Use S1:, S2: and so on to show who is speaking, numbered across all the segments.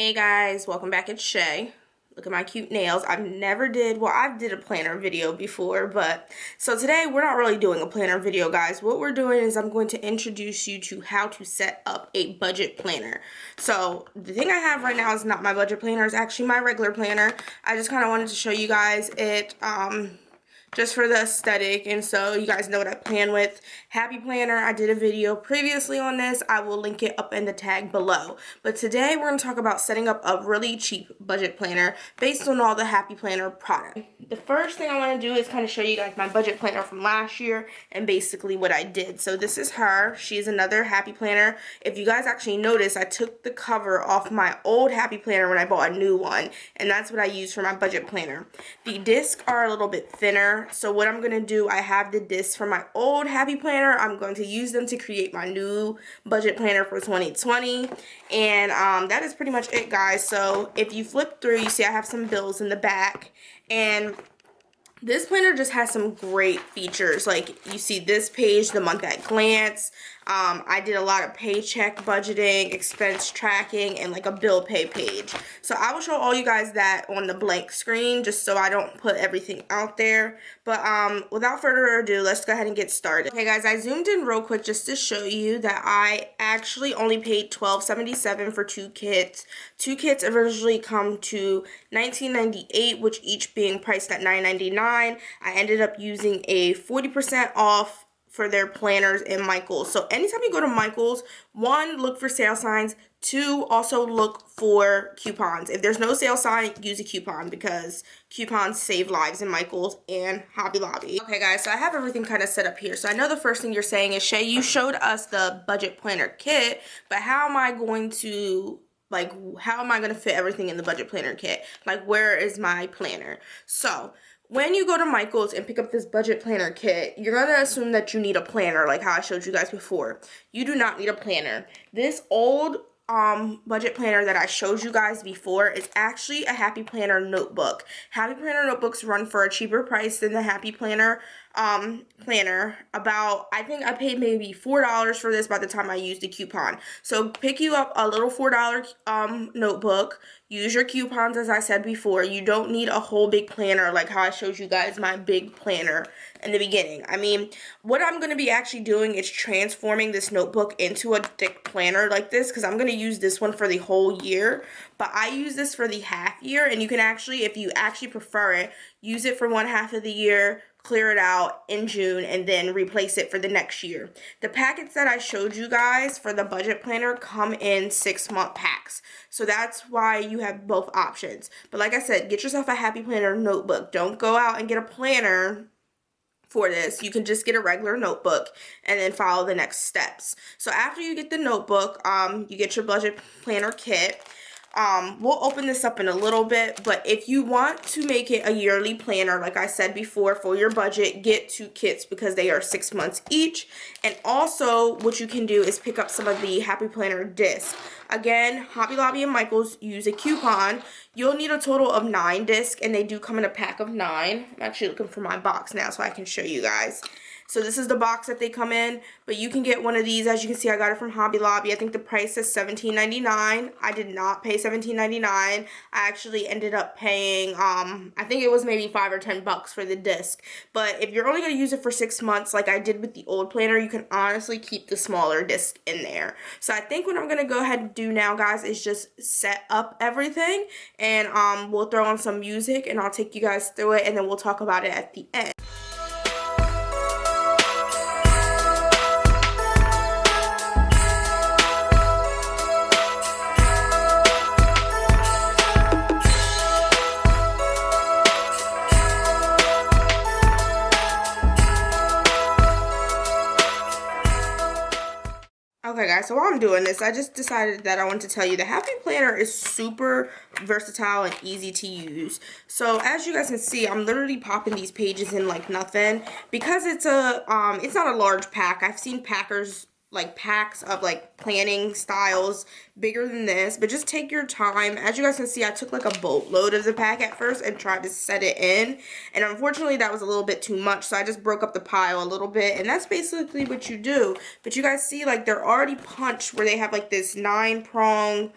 S1: Hey guys, welcome back. It's Shay. Look at my cute nails. I did a planner video before, but so today we're not really doing a planner video, guys. What we're doing is I'm going to introduce you to how to set up a budget planner. So the thing I have right now is not my budget planner, it's actually my regular planner. I just kind of wanted to show you guys it just for the aesthetic, and so you guys know what I plan with. Happy Planner, I did a video previously on this. I will link it up in the tag below. But today we're going to talk about setting up a really cheap budget planner based on all the Happy Planner product. The first thing I want to do is kind of show you guys my budget planner from last year and basically what I did. So this is her. She's another Happy Planner. If you guys actually notice, I took the cover off my old Happy Planner when I bought a new one, and that's what I use for my budget planner. The discs are a little bit thinner. So what I'm going to do, I have the discs from my old Happy Planner. I'm going to use them to create my new budget planner for 2020. And that is pretty much it, guys. So if you flip through, you see I have some bills in the back. And this planner just has some great features. Like you see this page, the month at glance. I did a lot of paycheck budgeting, expense tracking, and like a bill pay page. So I will show all you guys that on the blank screen just so I don't put everything out there. But without further ado, let's go ahead and get started. Okay guys, I zoomed in real quick just to show you that I actually only paid $12.77 for 2 kits. 2 kits originally come to $19.98, which each being priced at $9.99. I ended up using a 40% off for their planners in Michaels. So anytime you go to Michaels, 1, look for sale signs. 2, also look for coupons. If there's no sale sign, use a coupon because coupons save lives in Michaels and Hobby Lobby. Okay guys, so I have everything kind of set up here. So I know the first thing you're saying is, Shay, you showed us the budget planner kit, but how am I going to fit everything in the budget planner kit? Like, where is my planner? So when you go to Michaels and pick up this budget planner kit, you're going to assume that you need a planner, like how I showed you guys before. You do not need a planner. This old budget planner that I showed you guys before is actually a Happy Planner notebook. Happy Planner notebooks run for a cheaper price than the Happy Planner planner. I think I paid maybe $4 for this by the time I used the coupon. So pick you up a little $4 notebook. Use your coupons, as I said before. You don't need a whole big planner like how I showed you guys my big planner in the beginning. I mean, what I'm going to be actually doing is transforming this notebook into a thick planner like this, because I'm going to use this one for the whole year. But I use this for the half year, and you can actually, if you actually prefer it, use it for 1/2 of the year, clear it out in June, and then replace it for the next year. The packets that I showed you guys for the budget planner come in 6-month packs. So that's why you have both options. But like I said, get yourself a Happy Planner notebook. Don't go out and get a planner for this. You can just get a regular notebook and then follow the next steps. So after you get the notebook, you get your budget planner kit. We'll open this up in a little bit, but if you want to make it a yearly planner, like I said before, for your budget, get 2 kits because they are 6 months each. And also what you can do is pick up some of the Happy Planner discs. Again, Hobby Lobby and Michaels use a coupon. You'll need a total of 9 discs, and they do come in a pack of 9. I'm actually looking for my box now so I can show you guys. So this is the box that they come in, but you can get one of these. As you can see, I got it from Hobby Lobby. I think the price is $17.99. I did not pay $17.99. I actually ended up paying, I think it was maybe $5 or $10 for the disc. But if you're only going to use it for 6 months, like I did with the old planner, you can honestly keep the smaller disc in there. So I think what I'm going to go ahead and do now, guys, is just set up everything, and we'll throw on some music, and I'll take you guys through it, and then we'll talk about it at the end. Okay guys, so while I'm doing this, I just decided that I want to tell you the Happy Planner is super versatile and easy to use. So as you guys can see, I'm literally popping these pages in like nothing because it's not a large pack. I've seen packs of like planning styles bigger than this, but just take your time. As you guys can see, I took like a boatload of the pack at first and tried to set it in, and unfortunately that was a little bit too much, so I just broke up the pile a little bit, and that's basically what you do. But you guys see, like, they're already punched where they have like this 9-prong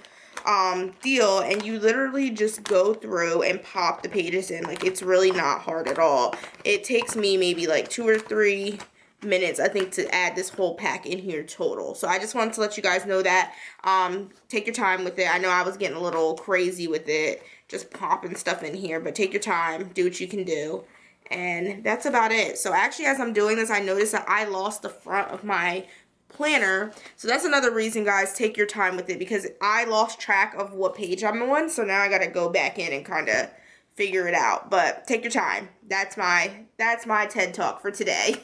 S1: deal, and you literally just go through and pop the pages in. Like, it's really not hard at all. It takes me maybe like 2 or 3 minutes, I think, to add this whole pack in here total. So I just wanted to let you guys know that. Take your time with it. I know I was getting a little crazy with it, just popping stuff in here, but take your time, do what you can do. And that's about it. So actually, as I'm doing this, I noticed that I lost the front of my planner. So that's another reason, guys, take your time with it, because I lost track of what page I'm on. So now I got to go back in and kind of figure it out. But take your time. That's my TED Talk for today.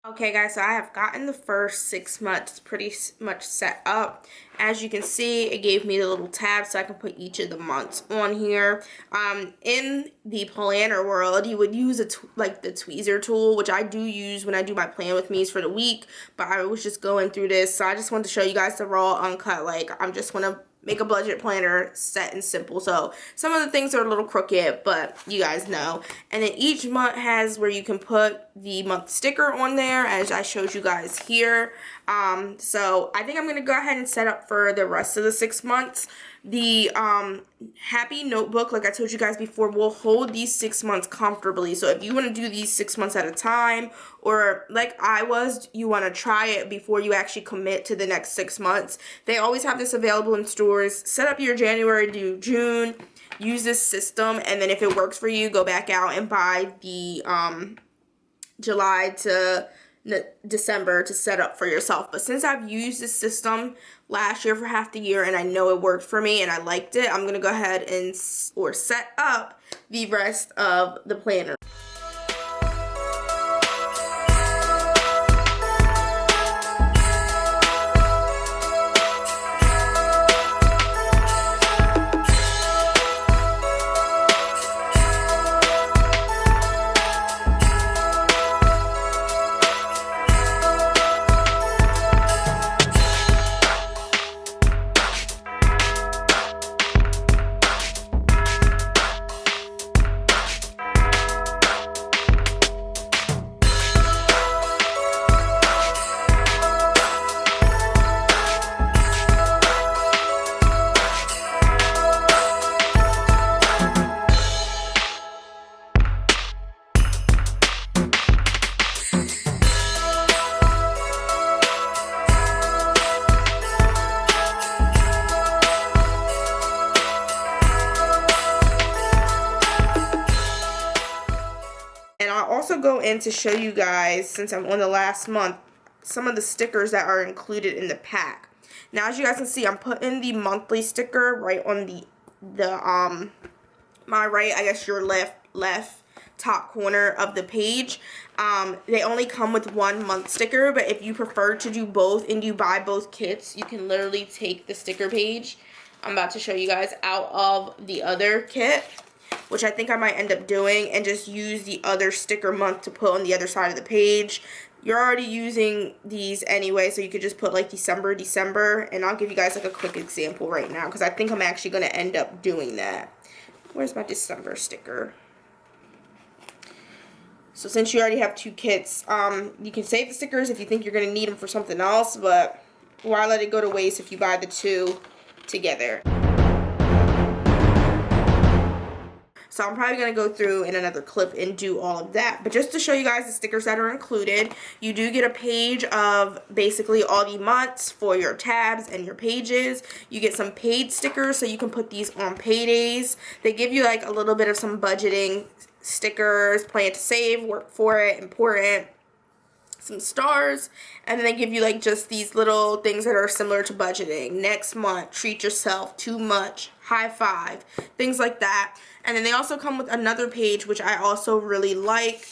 S1: Okay guys, so I have gotten the first 6 months pretty much set up. As you can see, it gave me the little tab so I can put each of the months on here. In the planner world, you would use like the tweezer tool, which I do use when I do my plan with me's for the week, but I was just going through this, so I just wanted to show you guys the raw uncut. Like, I'm just want to make a budget planner set and simple. So some of the things are a little crooked, but you guys know. And then each month has where you can put the month sticker on there, as I showed you guys here. So I think I'm going to go ahead and set up for the rest of the 6 months. The happy notebook, like I told you guys before, will hold these 6 months comfortably. So if you want to do these 6 months at a time, or like I was, you want to try it before you actually commit to the next 6 months, they always have this available in stores. Set up your January to June, use this system, and then if it works for you, go back out and buy the July to December to set up for yourself. But since I've used this system last year for half the year and I know it worked for me and I liked it, I'm going to go ahead and set up the rest of the planner. Also go in to show you guys, since I'm on the last month, some of the stickers that are included in the pack. Now, as you guys can see, I'm putting the monthly sticker right on my right, I guess your left top corner of the page. They only come with 1 month sticker, but if you prefer to do both and you buy both kits, you can literally take the sticker page I'm about to show you guys out of the other kit, which I think I might end up doing, and just use the other sticker month to put on the other side of the page. You're already using these anyway, so you could just put like December, and I'll give you guys like a quick example right now, because I think I'm actually going to end up doing that. Where's my December sticker? So since you already have 2 kits, you can save the stickers if you think you're going to need them for something else, but why let it go to waste if you buy the 2 together? So I'm probably going to go through in another clip and do all of that. But just to show you guys the stickers that are included, you do get a page of basically all the months for your tabs and your pages. You get some paid stickers so you can put these on paydays. They give you like a little bit of some budgeting stickers, plan to save, work for it, important, some stars, and then they give you like just these little things that are similar to budgeting. Next month, treat yourself, too much, high five, things like that. And then they also come with another page, which I also really like.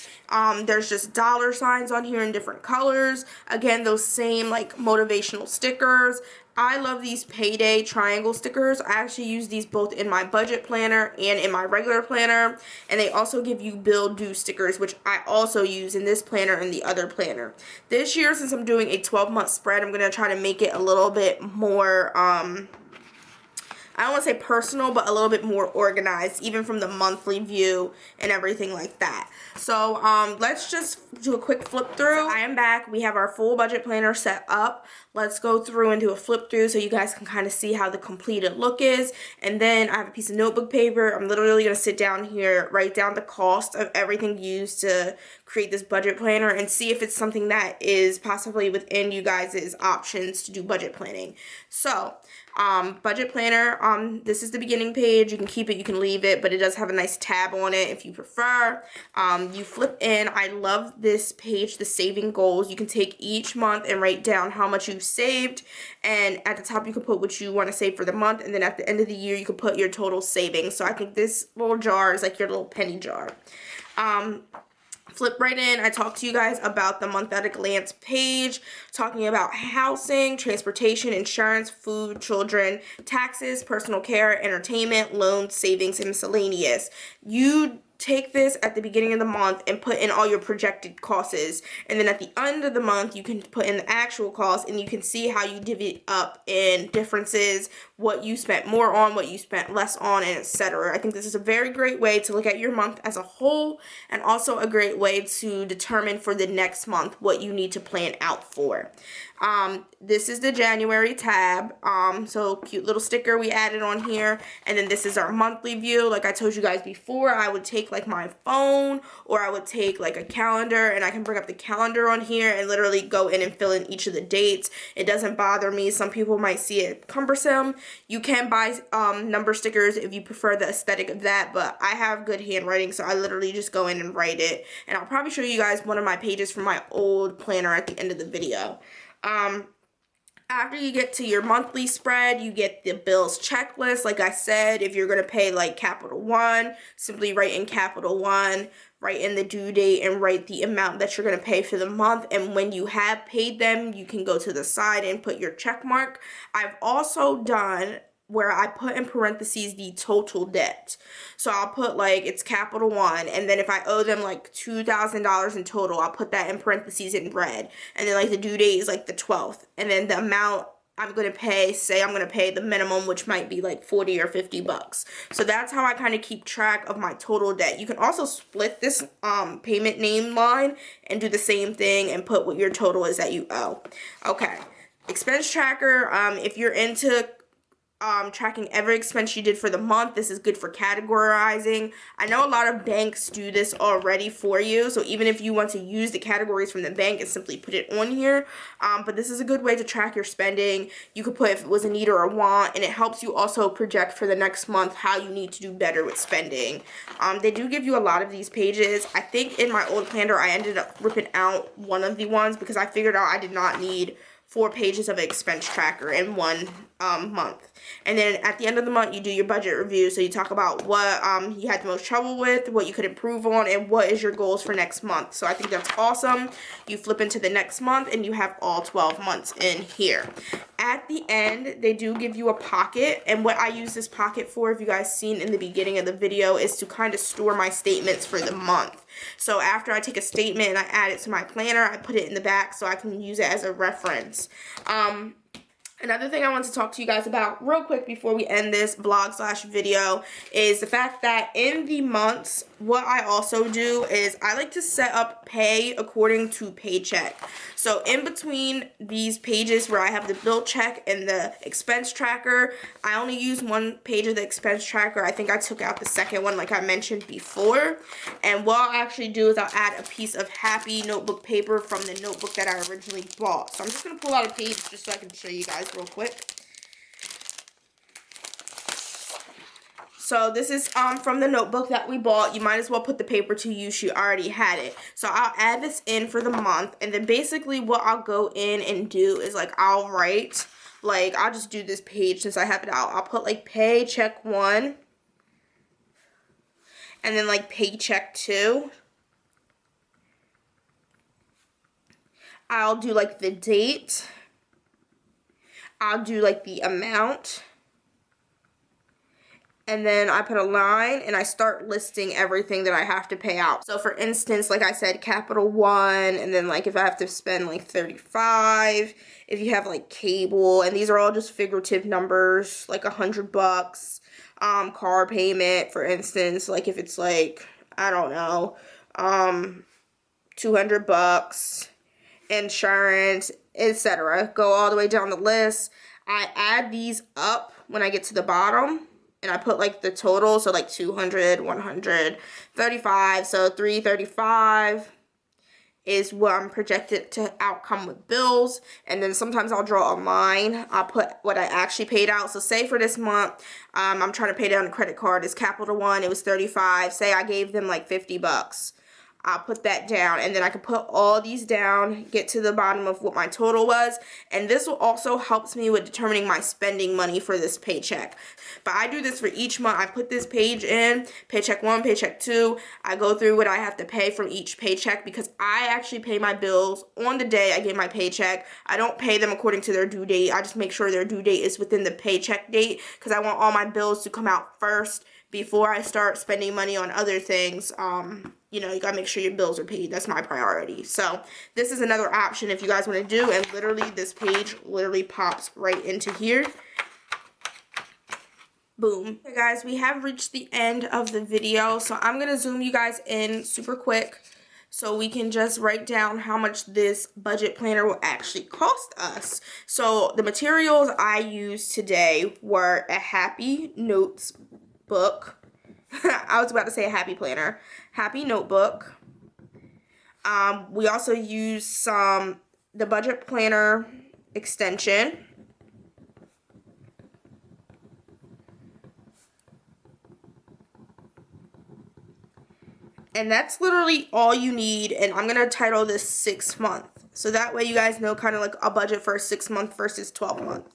S1: There's just dollar signs on here in different colors. Again, those same like motivational stickers. I love these payday triangle stickers. I actually use these both in my budget planner and in my regular planner. And they also give you bill due stickers, which I also use in this planner and the other planner. This year, since I'm doing a 12-month spread, I'm going to try to make it a little bit more, I don't want to say personal, but a little bit more organized, even from the monthly view and everything like that. So let's just do a quick flip through. I am back. We have our full budget planner set up. Let's go through and do a flip through so you guys can kind of see how the completed look is. And then I have a piece of notebook paper. I'm literally going to sit down here, write down the cost of everything used to create this budget planner and see if it's something that is possibly within you guys' options to do budget planning. So budget planner, this is the beginning page. You can keep it, you can leave it, but it does have a nice tab on it if you prefer. You flip in. I love this page, the saving goals. You can take each month and write down how much you've saved, and at the top you can put what you want to save for the month, and then at the end of the year you can put your total savings. So I think this little jar is like your little penny jar. Flip right in. I talked to you guys about the month at a glance page, talking about housing, transportation, insurance, food, children, taxes, personal care, entertainment, loans, savings, and miscellaneous. You take this at the beginning of the month and put in all your projected costs, and then at the end of the month you can put in the actual cost, and you can see how you divvy up in differences, what you spent more on, what you spent less on, and etc. I think this is a very great way to look at your month as a whole, and also a great way to determine for the next month what you need to plan out for. This is the January tab, so cute little sticker we added on here, and then this is our monthly view. Like I told you guys before, I would take like my phone, or I would take like a calendar, and I can bring up the calendar on here and literally go in and fill in each of the dates. It doesn't bother me. Some people might see it cumbersome. You can buy number stickers if you prefer the aesthetic of that, but I have good handwriting, so I literally just go in and write it, and I'll probably show you guys one of my pages from my old planner at the end of the video. After you get to your monthly spread, you get the bills checklist. Like I said, if you're going to pay like Capital One, simply write in Capital One, write in the due date, and write the amount that you're going to pay for the month. And when you have paid them, you can go to the side and put your check mark. I've also done where I put in parentheses the total debt. So I'll put like it's Capital One, and then if I owe them like $2,000 in total, I'll put that in parentheses in red. And then like the due date is like the 12th, and then the amount I'm going to pay, say I'm going to pay the minimum, which might be like 40 or 50 bucks. So that's how I kind of keep track of my total debt. You can also split this payment name line and do the same thing and put what your total is that you owe. Okay, expense tracker. If you're into tracking every expense you did for the month, this is good for categorizing. I know a lot of banks do this already for you, so even if you want to use the categories from the bank and simply put it on here, but this is a good way to track your spending. You could put if it was a need or a want, and it helps you also project for the next month how you need to do better with spending. They do give you a lot of these pages. I think in my old planner I ended up ripping out one of the ones because I figured out I did not need 4 pages of an expense tracker in one month. And then at the end of the month, you do your budget review. So you talk about what you had the most trouble with, what you could improve on, and what is your goals for next month. So I think that's awesome. You flip into the next month, and you have all 12 months in here. At the end, they do give you a pocket, and what I use this pocket for, if you guys seen in the beginning of the video, is to kind of store my statements for the month. So after I take a statement and I add it to my planner, I put it in the back so I can use it as a reference. Another thing I want to talk to you guys about real quick before we end this vlog/video is the fact that in the months, what I also do is I like to set up pay according to paycheck. So in between these pages where I have the bill check and the expense tracker, I only use one page of the expense tracker. I think I took out the second one like I mentioned before. And what I'll actually do is I'll add a piece of happy notebook paper from the notebook that I originally bought. So I'm just going to pull out a page just so I can show you guys real quick. So this is from the notebook that we bought. You might as well put the paper to use. You already had it. So I'll add this in for the month, and then basically what I'll go in and do is like I'll write, like I'll just do this page since I have it out. I'll put like paycheck 1, and then like paycheck 2, I'll do like the date. I'll do like the amount. And then I put a line and I start listing everything that I have to pay out. So for instance, like I said, capital one, and then like if I have to spend like 35, if you have like cable, and these are all just figurative numbers, like $100, car payment, for instance, like if it's like, I don't know, $200, insurance, etc. Go all the way down the list. I add these up when I get to the bottom. And I put like the total, so like 200, 135, so 335 is what I'm projected to outcome with bills. And then sometimes I'll draw a line. I'll put what I actually paid out. So say for this month, I'm trying to pay down a credit card. It's Capital One, it was 35. Say I gave them like $50. I'll put that down, and then I can put all these down, get to the bottom of what my total was, and this will also help me with determining my spending money for this paycheck. But I do this for each month. I put this page in, paycheck 1, paycheck 2. I go through what I have to pay from each paycheck because I actually pay my bills on the day I get my paycheck. I don't pay them according to their due date. I just make sure their due date is within the paycheck date because I want all my bills to come out first before I start spending money on other things. You know, you gotta make sure your bills are paid. That's my priority. So this is another option if you guys want to do, and literally this page literally pops right into here. Boom. Okay guys, we have reached the end of the video, so I'm gonna zoom you guys in super quick so we can just write down how much this budget planner will actually cost us. So the materials I used today were a Happy Notes book. I was about to say a Happy Planner. Happy Notebook. We also used the budget planner extension. And that's literally all you need, and I'm gonna title this 6 month. So that way you guys know kind of like a budget for a 6 month versus 12 month.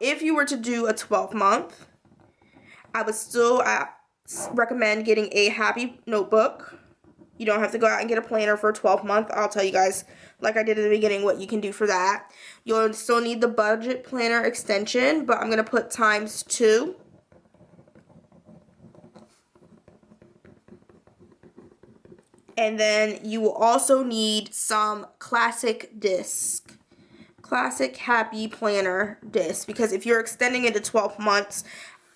S1: If you were to do a 12 month, I would still recommend getting a Happy Notebook. You don't have to go out and get a planner for a 12 month. I'll tell you guys, like I did at the beginning, what you can do for that. You'll still need the budget planner extension, but I'm going to put ×2. And then you will also need some classic disc. Classic Happy Planner disc, because if you're extending it to 12 months,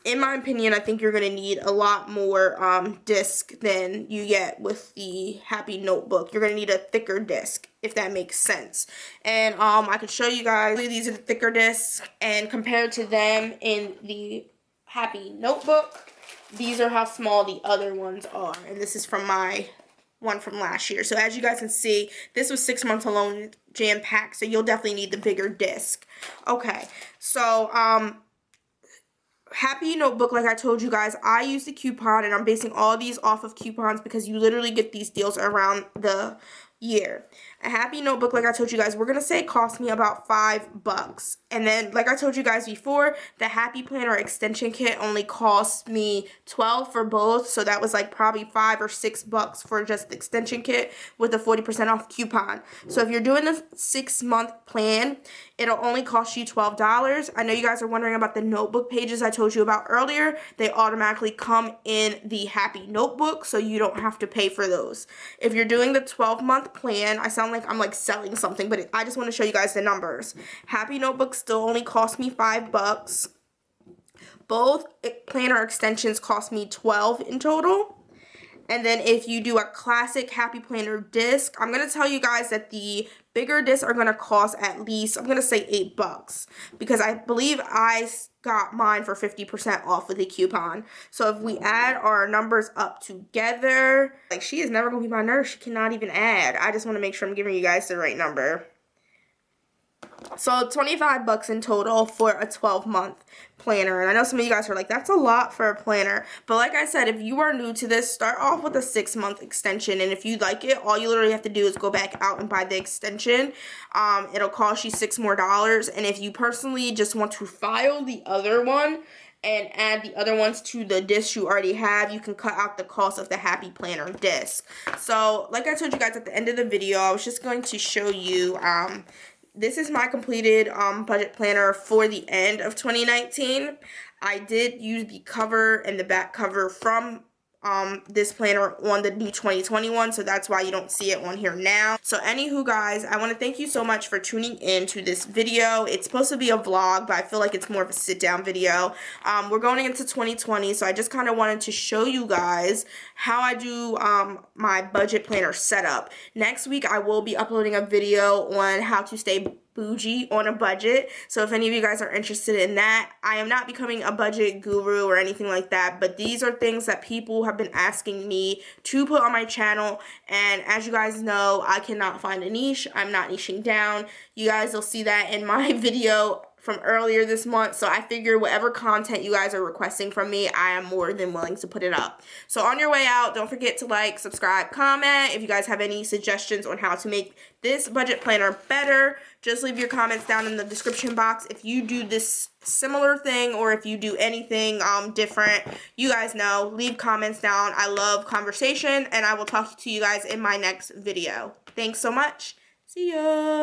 S1: in my opinion, I think you're going to need a lot more disc than you get with the Happy Notebook. You're going to need a thicker disc, if that makes sense. And I can show you guys, these are the thicker discs, and compared to them in the Happy Notebook, these are how small the other ones are. And this is from my one from last year. So as you guys can see, this was 6 months alone, jam-packed, so you'll definitely need the bigger disc. Okay, so Happy Notebook, like I told you guys, I use the coupon, and I'm basing all these off of coupons because you literally get these deals around the year. A Happy Notebook, like I told you guys, we're going to say cost me about $5. And then, like I told you guys before, the Happy Planner extension kit only cost me $12 for both. So that was like probably $5 or $6 for just the extension kit with the 40% off coupon. So if you're doing a 6 month plan, it'll only cost you $12. I know you guys are wondering about the notebook pages I told you about earlier. They automatically come in the Happy Notebook, so you don't have to pay for those. If you're doing the 12-month plan, I sound like I'm like selling something, but I just want to show you guys the numbers. Happy Notebook still only cost me $5. Both planner extensions cost me $12 in total. And then if you do a classic Happy Planner disc, I'm going to tell you guys that the bigger discs are going to cost at least, I'm going to say $8, because I believe I got mine for 50% off with a coupon. So if we add our numbers up together, like, she is never going to be my nurse. She cannot even add. I just want to make sure I'm giving you guys the right number. So $25 in total for a 12-month planner. And I know some of you guys are like, that's a lot for a planner. But like I said, if you are new to this, start off with a 6-month extension. And if you like it, all you literally have to do is go back out and buy the extension. It'll cost you $6 more. And if you personally just want to file the other one and add the other ones to the disc you already have, you can cut out the cost of the Happy Planner disc. So like I told you guys at the end of the video, I was just going to show you, this is my completed budget planner for the end of 2019. I did use the cover and the back cover from this planner on the new 2021, so that's why you don't see it on here now. So anywho guys, I want to thank you so much for tuning in to this video. It's supposed to be a vlog, but I feel like it's more of a sit down video. We're going into 2020, so I just kind of wanted to show you guys how I do my budget planner setup. Next week I will be uploading a video on how to stay bougie on a budget, so if any of you guys are interested in that. I am not becoming a budget guru or anything like that, but these are things that people have been asking me to put on my channel, and as you guys know, I cannot find a niche. I'm not niching down. You guys will see that in my video from earlier this month, so I figured whatever content you guys are requesting from me, I am more than willing to put it up. So on your way out, don't forget to like, subscribe, comment. If you guys have any suggestions on how to make this budget planner better, just leave your comments down in the description box. If you do this similar thing or if you do anything different, you guys know, leave comments down. I love conversation, and I will talk to you guys in my next video. Thanks so much. See ya.